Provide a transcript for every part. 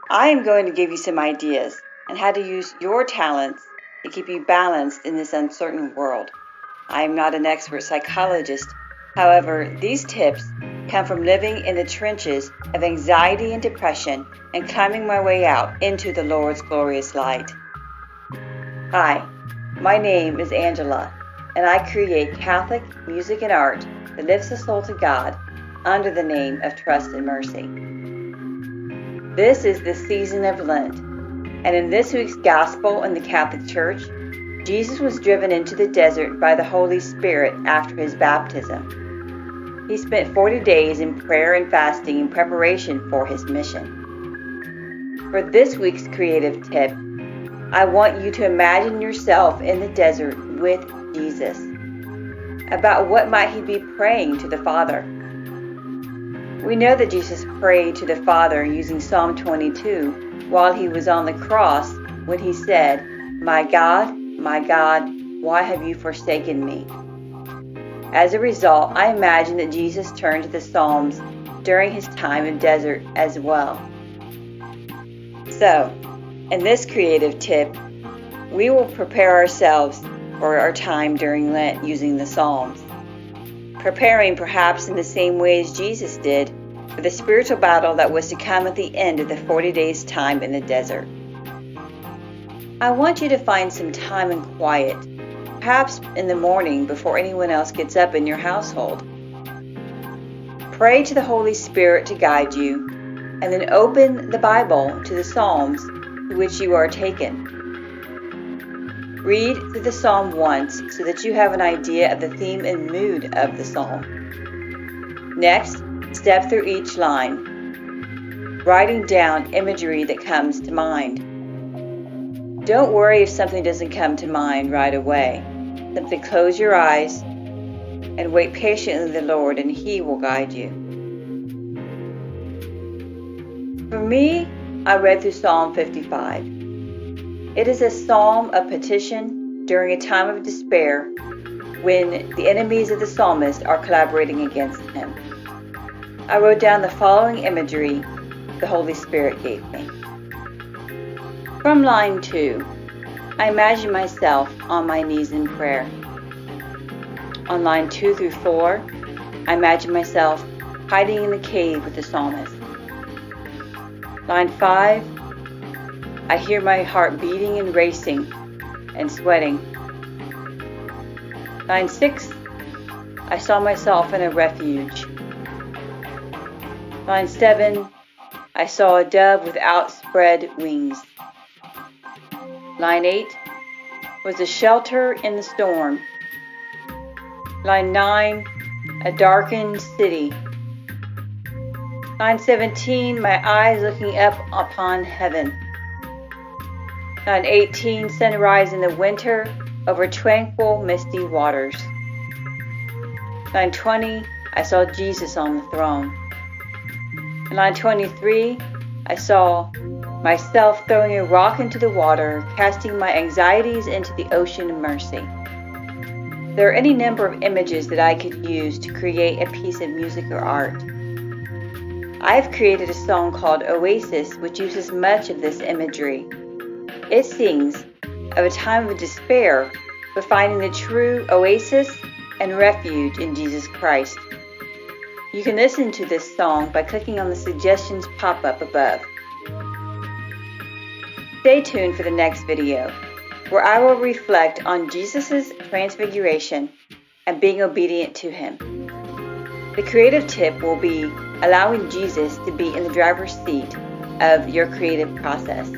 I am going to give you some ideas on how to use your talents to keep you balanced in this uncertain world. I am not an expert psychologist. However, these tips come from living in the trenches of anxiety and depression and climbing my way out into the Lord's glorious light. Hi, my name is Angela, and I create Catholic music and art that lifts the soul to God under the name of Trust and Mercy. This is the season of Lent, and in this week's Gospel in the Catholic Church, Jesus was driven into the desert by the Holy Spirit after his baptism. He spent 40 days in prayer and fasting in preparation for his mission. For this week's creative tip, I want you to imagine yourself in the desert with Jesus. About what might he be praying to the Father? We know that Jesus prayed to the Father using Psalm 22 while he was on the cross when he said, my God, why have you forsaken me?" As a result, I imagine that Jesus turned to the Psalms during his time in desert as well. So, in this creative tip, we will prepare ourselves for our time during Lent using the Psalms, preparing perhaps in the same way as Jesus did for the spiritual battle that was to come at the end of the 40 days' time in the desert. I want you to find some time and quiet, perhaps in the morning before anyone else gets up in your household. Pray to the Holy Spirit to guide you, and then open the Bible to the Psalms to which you are taken. Read through the psalm once so that you have an idea of the theme and mood of the psalm. Next, step through each line, writing down imagery that comes to mind. Don't worry if something doesn't come to mind right away. Simply close your eyes and wait patiently the Lord, and he will guide you. For me, I read through Psalm 55. It is a psalm of petition during a time of despair when the enemies of the psalmist are collaborating against him. I wrote down the following imagery the Holy Spirit gave me. From line 2, I imagine myself on my knees in prayer. On line 2 through 4, I imagine myself hiding in the cave with the psalmist. Line 5, I hear my heart beating and racing and sweating. Line 6, I saw myself in a refuge. Line 7, I saw a dove with outspread wings. Line 8 was a shelter in the storm. Line 9, a darkened city. Line 17, my eyes looking up upon heaven. Line 18, sunrise in the winter over tranquil, misty waters. Line 20, I saw Jesus on the throne. In line 23, I saw myself throwing a rock into the water, casting my anxieties into the ocean of mercy. There are any number of images that I could use to create a piece of music or art. I've created a song called Oasis, which uses much of this imagery. It sings of a time of despair, but finding the true oasis and refuge in Jesus Christ. You can listen to this song by clicking on the suggestions pop-up above. Stay tuned for the next video, where I will reflect on Jesus' transfiguration and being obedient to him. The creative tip will be allowing Jesus to be in the driver's seat of your creative process.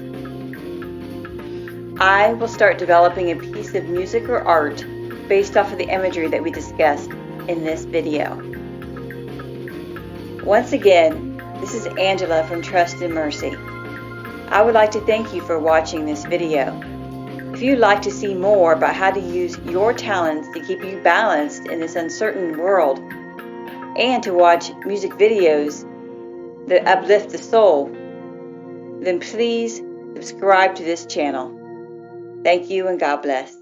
I will start developing a piece of music or art based off of the imagery that we discussed in this video. Once again, this is Angela from Trust and Mercy. I would like to thank you for watching this video. If you'd like to see more about how to use your talents to keep you balanced in this uncertain world, and to watch music videos that uplift the soul, then please subscribe to this channel. Thank you and God bless.